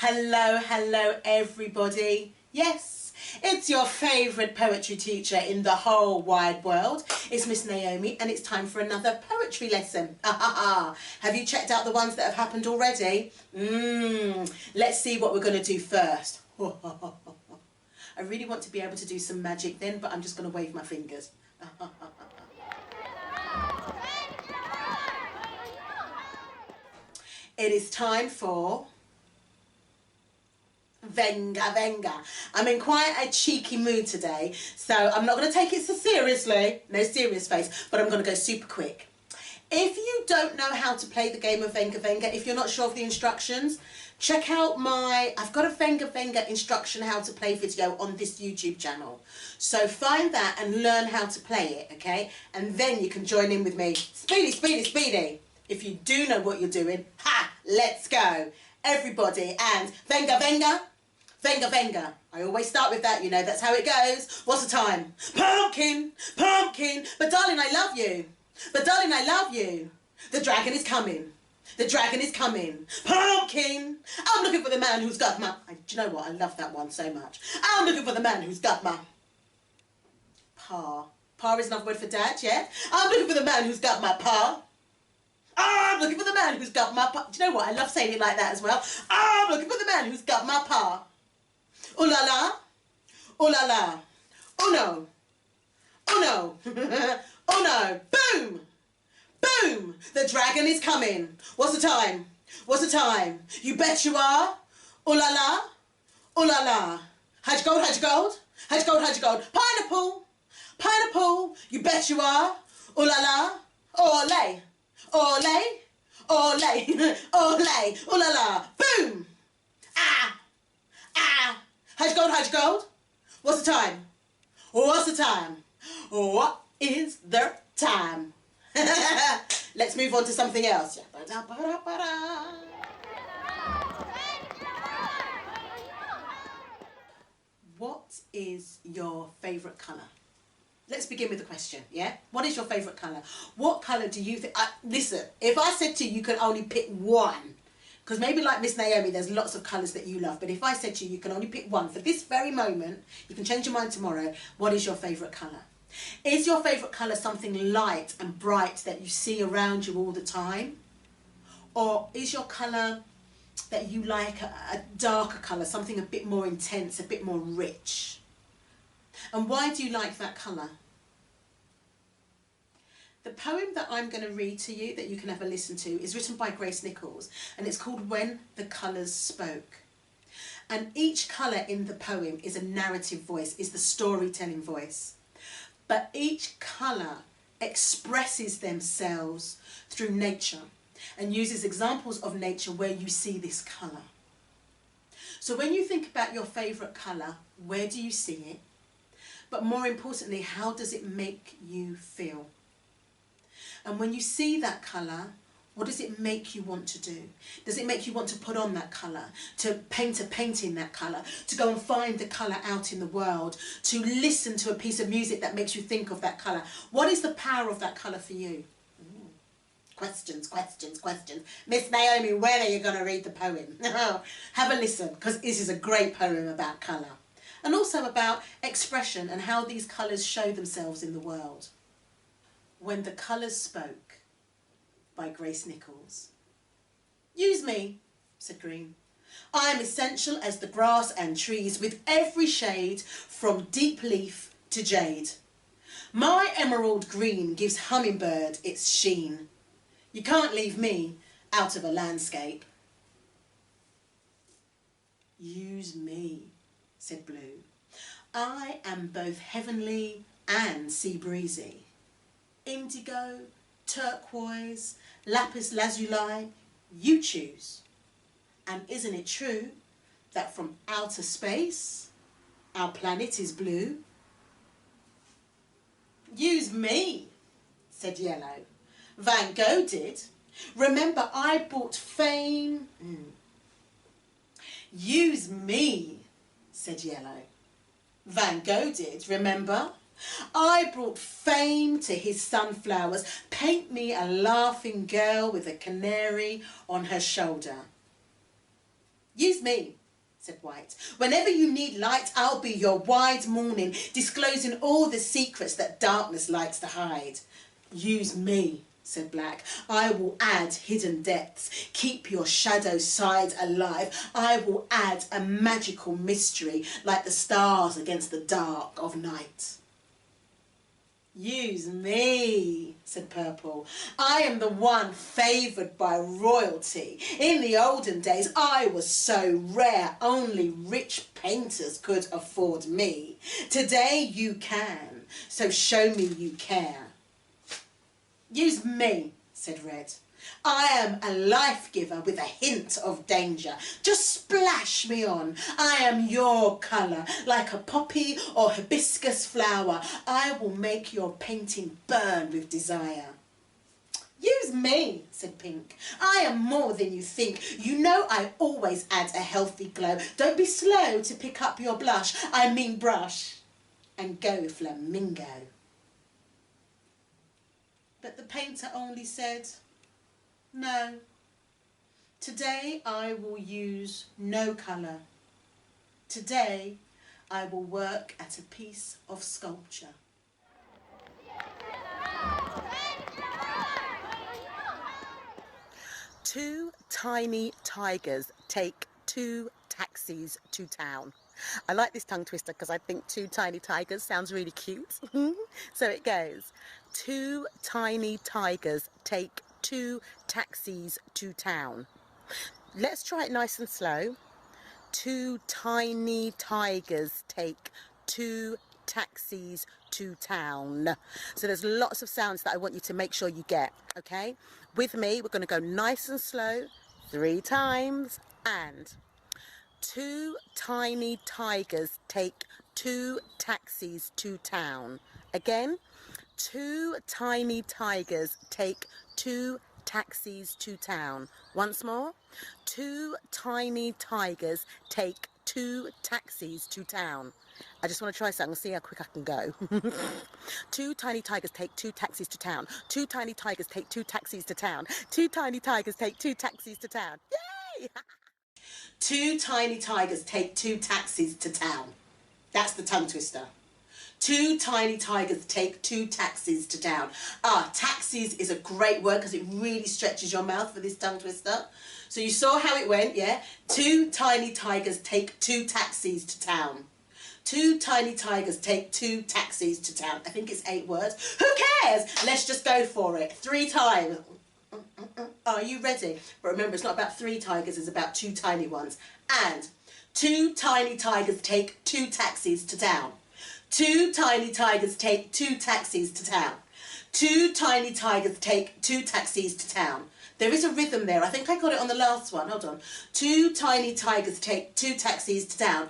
Hello, hello everybody. Yes, it's your favourite poetry teacher in the whole wide world. It's Ms Naomi and it's time for another poetry lesson. Have you checked out the ones that have happened already? Let's see what we're going to do first. I really want to be able to do some magic then, but I'm just going to wave my fingers. It is time for Venga Venga. I'm in quite a cheeky mood today, so I'm not going to take it so seriously, no serious face, but I'm going to go super quick. If you don't know how to play the game of Venga Venga, if you're not sure of the instructions, check out I've got a Venga Venga instruction how to play video on this YouTube channel. So find that and learn how to play it, okay? And then you can join in with me. Speedy, speedy, speedy. If you do know what you're doing, let's go. Everybody, and Venga Venga, Venga Venga. I always start with that, you know, that's how it goes. What's the time? Pumpkin, pumpkin, but darling, I love you. But darling, I love you. The dragon is coming. The dragon is coming. Pumpkin. I'm looking for the man who's got my... Do you know what? I love that one so much. I'm looking for the man who's got my... Pa. Pa is another word for dad, yeah? I'm looking for the man who's got my pa. I'm looking for the man who's got my pa. Do you know what? I love saying it like that as well. I'm looking for the man who's got my pa. Ooh la la. Ooh la la. Oh no. Oh no. Oh no. Boom. Boom. The dragon is coming. What's the time? What's the time? You bet you are. Ooh la la. Ooh la la. How'd you gold? How'd you gold? How'd you gold? How'd you gold? Pineapple. Pineapple. You bet you are. Ooh la la. Ole. Ole, ole, ole, ooh la la, boom, ah, ah, how'd you gold, how'd you gold? What's the time? What's the time? What is the time? Let's move on to something else. What is your favourite colour? Let's begin with the question, yeah? What is your favourite colour? What colour do you think... listen, if I said to you, you could only pick one, because maybe like Ms Naomi, there's lots of colours that you love, but if I said to you, you can only pick one for this very moment, you can change your mind tomorrow, what is your favourite colour? Is your favourite colour something light and bright that you see around you all the time? Or is your colour that you like a darker colour, something a bit more intense, a bit more rich? And why do you like that colour? The poem that I'm going to read to you, that you can have a listen to, is written by Nichols, and it's called When the Colours Spoke. And each colour in the poem is a narrative voice, is the storytelling voice. But each colour expresses themselves through nature and uses examples of nature where you see this colour. So when you think about your favourite colour, where do you see it? But more importantly, how does it make you feel? And when you see that colour, what does it make you want to do? Does it make you want to put on that colour, to paint a painting that colour, to go and find the colour out in the world, to listen to a piece of music that makes you think of that colour? What is the power of that colour for you? Questions, questions, questions. Miss Naomi, when are you going to read the poem? Have a listen, because this is a great poem about colour. And also about expression and how these colours show themselves in the world. When the Colours Spoke, by Nichols. Use me, said Green. I am essential as the grass and trees, with every shade from deep leaf to jade. My emerald green gives hummingbird its sheen. You can't leave me out of a landscape. Use me, said Blue. I am both heavenly and sea breezy. Indigo, turquoise, lapis lazuli, you choose. And isn't it true that from outer space, our planet is blue? Use me, said Yellow. Van Gogh did. Remember, I bought fame. Use me, said Yellow. Van Gogh did, remember? I brought fame to his sunflowers. Paint me a laughing girl with a canary on her shoulder. Use me, said White. Whenever you need light, I'll be your wide morning, disclosing all the secrets that darkness likes to hide. Use me, said Black. I will add hidden depths, keep your shadow side alive. I will add a magical mystery like the stars against the dark of night. Use me, said Purple. I am the one favoured by royalty. In the olden days, I was so rare, only rich painters could afford me. Today you can, so show me you care. Use me, said Red. I am a life giver with a hint of danger. Just splash me on. I am your colour, like a poppy or hibiscus flower. I will make your painting burn with desire. Use me, said Pink. I am more than you think. You know I always add a healthy glow. Don't be slow to pick up your blush. I mean brush. And go flamingo. But the painter only said, no. Today I will use no colour. Today I will work at a piece of sculpture. Two tiny tigers take two taxis to town. I like this tongue twister because I think two tiny tigers sounds really cute. So it goes. Two tiny tigers take two taxis to town. Let's try it nice and slow. Two tiny tigers take two taxis to town. So there's lots of sounds that I want you to make sure you get, okay? With me, we're going to go nice and slow 3 times. And two tiny tigers take two taxis to town. Again, two tiny tigers take two taxis to town. Once more. Two tiny tigers take two taxis to town. I just want to try something, see how quick I can go. Two tiny tigers take two taxis to town. Two tiny tigers take two taxis to town. Two tiny tigers take two taxis to town. Yay! Two tiny tigers take two taxis to town. That's the tongue twister. Two tiny tigers take two taxis to town. Taxis is a great word because it really stretches your mouth for this tongue twister. So you saw how it went, yeah? Two tiny tigers take two taxis to town. Two tiny tigers take two taxis to town. I think it's 8 words. Who cares? Let's just go for it. 3 times. Are you ready? But remember, it's not about 3 tigers, it's about 2 tiny ones. And two tiny tigers take two taxis to town. Two tiny tigers take two taxis to town. Two tiny tigers take two taxis to town. There is a rhythm there. I think I got it on the last one. Hold on. Two tiny tigers take two taxis to town.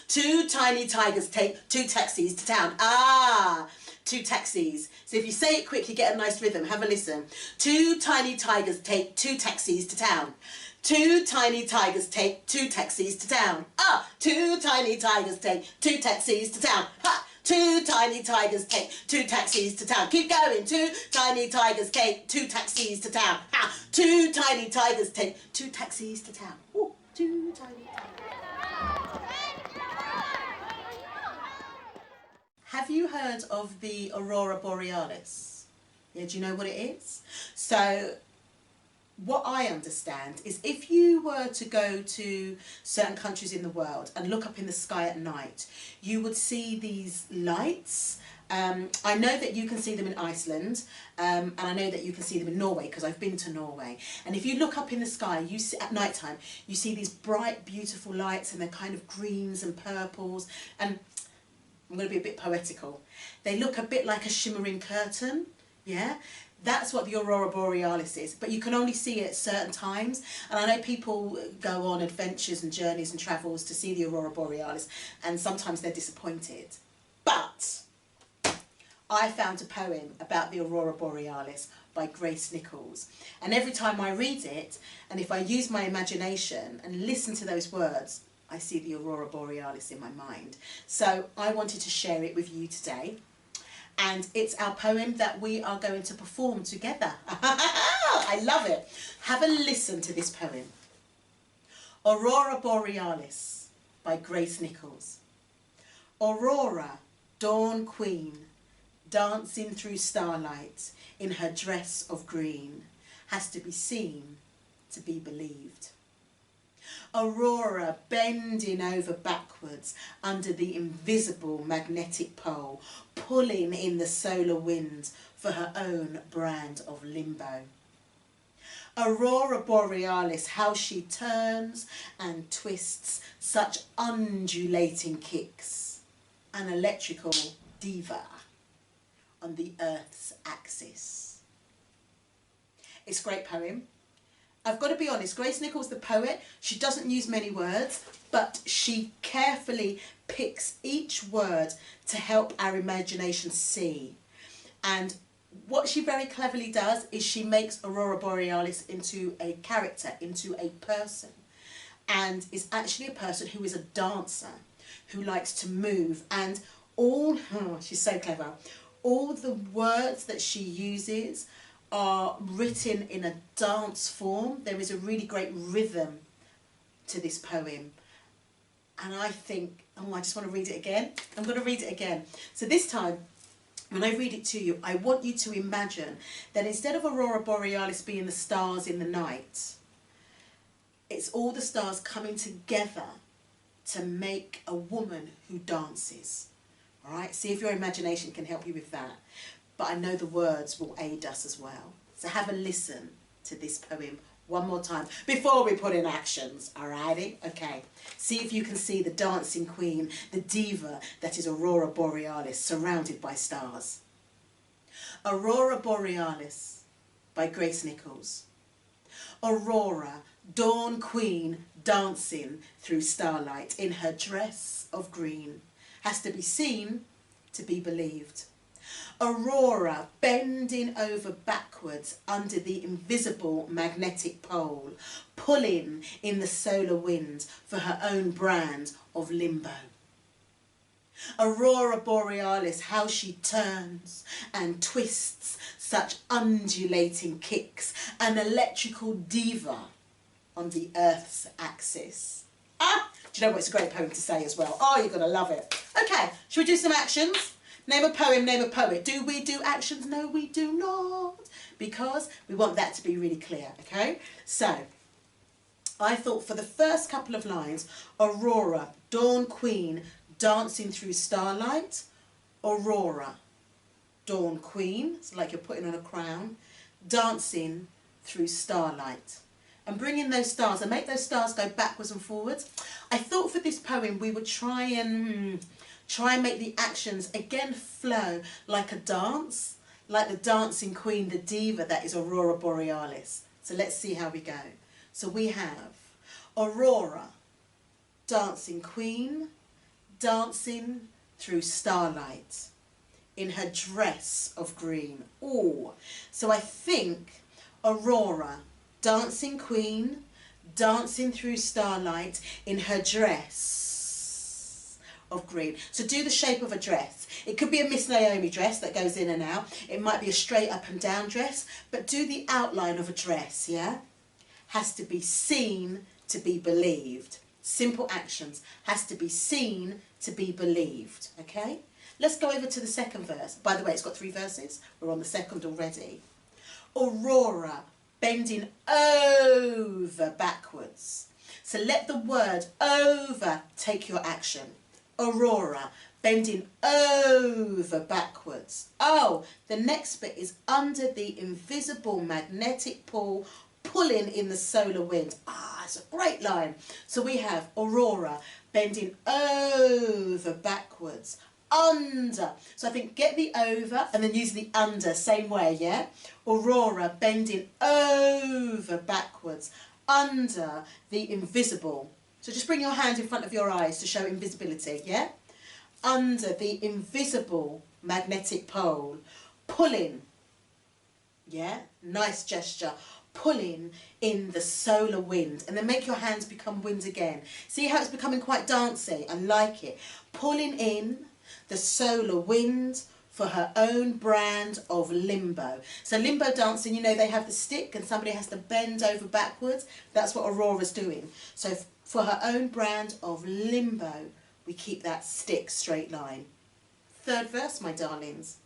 Two tiny tigers take two taxis to town. Two taxis. So if you say it quick, you get a nice rhythm. Have a listen. Two tiny tigers take two taxis to town. Two tiny tigers take two taxis to town. Two tiny tigers take two taxis to town. Two tiny tigers take two taxis to town. Keep going. Two tiny tigers take two taxis to town. Two tiny tigers take two taxis to town. Ooh, two tiny tigers. Have you heard of the Aurora Borealis? Yeah, do you know what it is? So what I understand is if you were to go to certain countries in the world and look up in the sky at night, you would see these lights. I know that you can see them in Iceland, and I know that you can see them in Norway because I've been to Norway. And if you look up in the sky, you see, at night time, you see these bright, beautiful lights, and they're kind of greens and purples. And I'm going to be a bit poetical. They look a bit like a shimmering curtain, yeah? That's what the Aurora Borealis is, but you can only see it at certain times. And I know people go on adventures and journeys and travels to see the Aurora Borealis, and sometimes they're disappointed. But I found a poem about the Aurora Borealis by Nichols. And every time I read it, and if I use my imagination and listen to those words, I see the Aurora Borealis in my mind. So I wanted to share it with you today. And it's our poem that we are going to perform together. I love it. Have a listen to this poem. Aurora Borealis by Grace Nichols. Aurora, dawn queen, dancing through starlight in her dress of green, has to be seen to be believed. Aurora bending over backwards under the invisible magnetic pole, pulling in the solar wind for her own brand of limbo. Aurora Borealis, how she turns and twists, such undulating kicks, an electrical diva on the Earth's axis. It's a great poem. I've got to be honest, Grace Nichols, the poet, she doesn't use many words, but she carefully picks each word to help our imagination see. And what she very cleverly does is she makes Aurora Borealis into a character, into a person, and is actually a person who is a dancer, who likes to move, and she's so clever, all the words that she uses are written in a dance form. There is a really great rhythm to this poem. And I think, I just want to read it again. I'm going to read it again. So this time, when I read it to you, I want you to imagine that instead of Aurora Borealis being the stars in the night, it's all the stars coming together to make a woman who dances. All right, see if your imagination can help you with that. But I know the words will aid us as well. So have a listen to this poem one more time before we put in actions, alrighty? Okay, see if you can see the dancing queen, the diva that is Aurora Borealis, surrounded by stars. Aurora Borealis by Grace Nichols. Aurora, dawn queen, dancing through starlight in her dress of green, has to be seen to be believed. Aurora bending over backwards under the invisible magnetic pole, pulling in the solar wind for her own brand of limbo. Aurora Borealis, how she turns and twists, such undulating kicks, an electrical diva on the Earth's axis. Do you know what? It's a great poem to say as well. Oh, you're going to love it. Okay, should we do some actions? Name a poem, name a poet. Do we do actions? No, we do not. Because we want that to be really clear, okay? So, I thought for the first couple of lines, Aurora, dawn queen, dancing through starlight. Aurora, dawn queen, it's like you're putting on a crown, dancing through starlight. And bring in those stars and make those stars go backwards and forwards. I thought for this poem we would try and make the actions again flow like a dance, like the dancing queen, the diva that is Aurora Borealis. So let's see how we go. So we have Aurora, dancing queen, dancing through starlight in her dress of green. Oh, so I think Aurora, dancing queen, dancing through starlight in her dress of green. So do the shape of a dress. It could be a Ms Naomi dress that goes in and out. It might be a straight up and down dress, but do the outline of a dress, yeah? Has to be seen to be believed. Simple actions. Has to be seen to be believed, okay? Let's go over to the second verse. By the way, it's got 3 verses. We're on the second already. Aurora, bending over backwards. So let the word over take your action. Aurora, bending over backwards. Oh, the next bit is under the invisible magnetic pull, pulling in the solar wind. It's a great line. So we have Aurora, bending over backwards. Under. So I think get the over and then use the under, same way, yeah? Aurora bending over backwards, under the invisible. So just bring your hand in front of your eyes to show invisibility, yeah? Under the invisible magnetic pole, pulling, yeah? Nice gesture. Pulling in the solar wind, and then make your hands become wind again. See how it's becoming quite dancey? I like it. Pulling in the solar wind for her own brand of limbo. So limbo dancing, you know, they have the stick and somebody has to bend over backwards. That's what Aurora's doing. So for her own brand of limbo, we keep that stick straight line. Third verse, my darlings.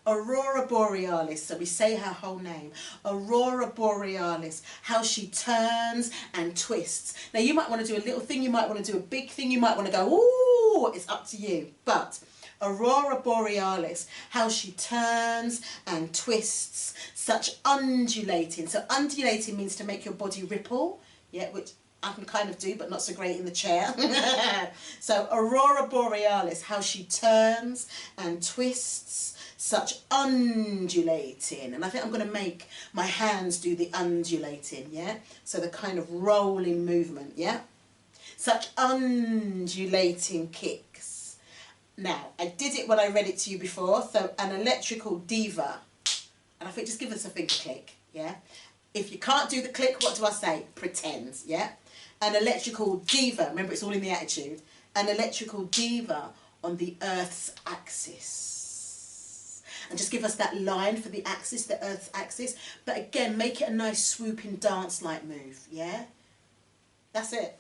Aurora Borealis, so we say her whole name. Aurora Borealis, how she turns and twists. Now you might want to do a little thing, you might want to do a big thing, you might want to go, ooh, it's up to you. But Aurora Borealis, how she turns and twists, such undulating. So undulating means to make your body ripple, yeah, which I can kind of do, but not so great in the chair. So Aurora Borealis, how she turns and twists, such undulating. And I think I'm going to make my hands do the undulating, yeah? So the kind of rolling movement, yeah? Such undulating kicks. Now, I did it when I read it to you before, so an electrical diva. And I think just give us a finger click, yeah? If you can't do the click, what do I say? Pretend, yeah? An electrical diva, remember it's all in the attitude, an electrical diva on the Earth's axis. And just give us that line for the axis, the Earth's axis. But again, make it a nice swooping dance-like move, yeah? That's it.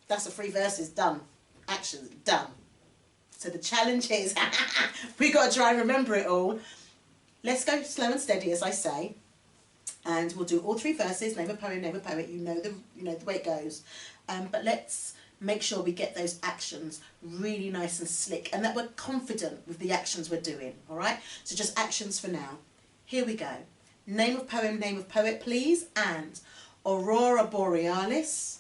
That's the 3 verses, done. Actions, done. So the challenge is, we got to try and remember it all. Let's go slow and steady, as I say. And we'll do all 3 verses, name a poet, you know the way it goes. But let's make sure we get those actions really nice and slick and that we're confident with the actions we're doing, all right? So just actions for now. Here we go. Name of poet, please, and Aurora Borealis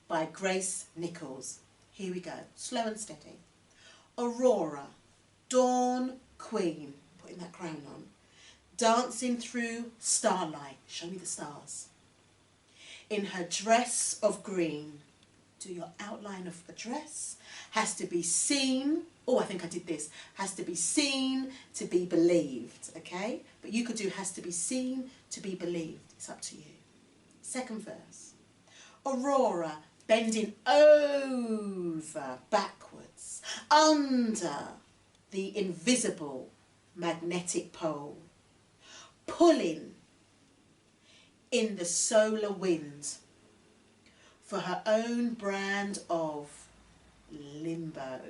by Grace Nichols. Here we go, slow and steady. Aurora, dawn queen, putting that crown on, dancing through starlight, show me the stars. In her dress of green, do your outline of a dress, has to be seen, oh I think I did this, has to be seen to be believed, okay? But you could do has to be seen to be believed, it's up to you. Second verse. Aurora, bending over backwards, under the invisible magnetic pole, pulling in the solar wind for her own brand of limbo.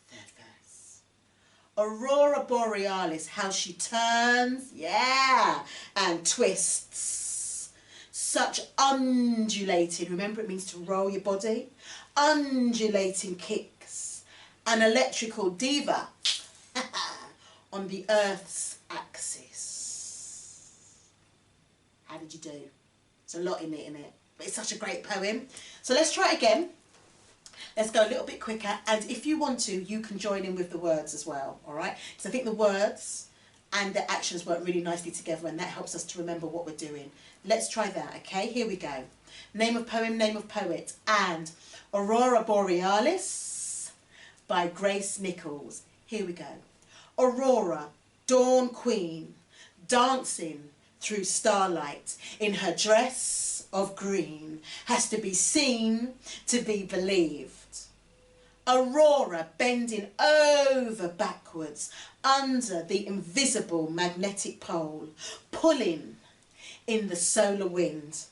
Third verse. Aurora Borealis, how she turns, yeah, and twists. Such undulating, remember it means to roll your body, undulating kicks, an electrical diva on the Earth's axis. How did you do? There's a lot in it, but it's such a great poem. So let's try it again. Let's go a little bit quicker, and if you want to, you can join in with the words as well, all right? So I think the words and the actions work really nicely together, and that helps us to remember what we're doing. Let's try that, okay? Here we go. Name of poet, and Aurora Borealis by Grace Nichols. Here we go. Aurora, dawn queen, dancing through starlight in her dress of green, has to be seen to be believed. Aurora, bending over backwards under the invisible magnetic pole, pulling in the solar wind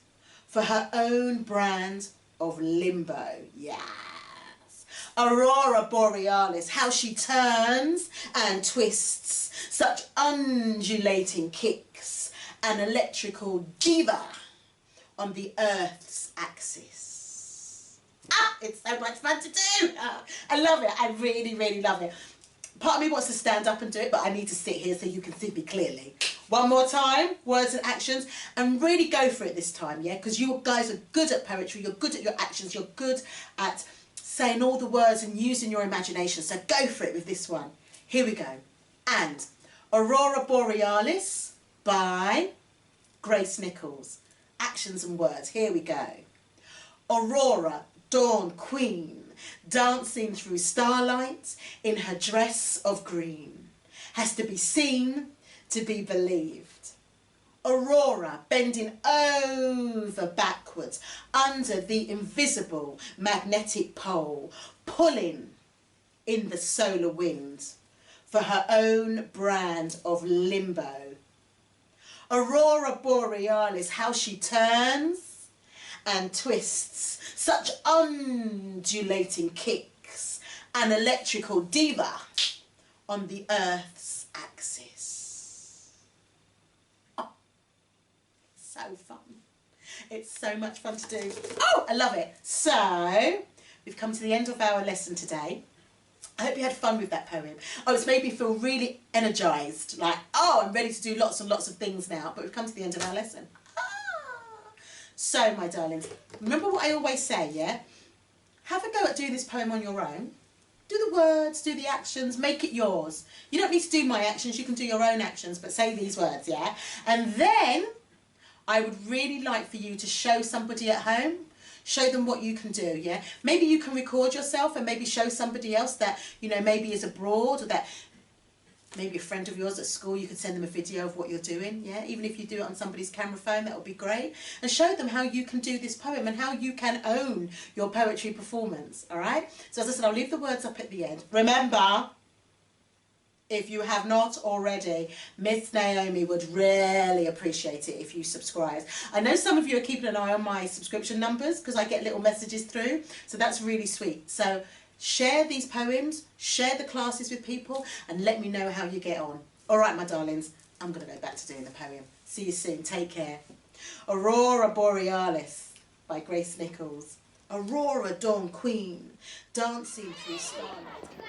for her own brand of limbo. Yes. Aurora Borealis, how she turns and twists, such undulating kicks, an electrical diva on the Earth's axis. Ah, it's so much fun to do. I love it. I really, really love it. Part of me wants to stand up and do it, but I need to sit here so you can see me clearly. One more time, words and actions, and really go for it this time, yeah? Because you guys are good at poetry, you're good at your actions, you're good at saying all the words and using your imagination. So go for it with this one. Here we go. And Aurora Borealis by Grace Nichols. Actions and words. Here we go. Aurora, dawn queen, dancing through starlight in her dress of green, has to be seen to be believed. Aurora, bending over backwards under the invisible magnetic pole, pulling in the solar wind for her own brand of limbo. Aurora Borealis, how she turns and twists, such undulating kicks, an electrical diva on the Earth's axis. Oh, so fun. It's so much fun to do. Oh, I love it. So, we've come to the end of our lesson today. I hope you had fun with that poem. Oh, it's made me feel really energised. Like, oh, I'm ready to do lots and lots of things now. But we've come to the end of our lesson. So, my darlings, remember what I always say, yeah? Have a go at doing this poem on your own. Do the words, do the actions, make it yours. You don't need to do my actions, you can do your own actions, but say these words, yeah? And then, I would really like for you to show somebody at home. Show them what you can do, yeah? Maybe you can record yourself and maybe show somebody else that, you know, maybe is abroad, or that maybe a friend of yours at school, you could send them a video of what you're doing, yeah? Even if you do it on somebody's camera phone, that would be great. And show them how you can do this poem and how you can own your poetry performance, all right? So as I said, I'll leave the words up at the end. Remember, if you have not already, Ms Naomi would really appreciate it if you subscribe. I know some of you are keeping an eye on my subscription numbers because I get little messages through, so that's really sweet. So share these poems, share the classes with people, and let me know how you get on. All right, my darlings, I'm going to go back to doing the poem. See you soon. Take care. Aurora Borealis by Nichols. Aurora, dawn queen, dancing through starlight.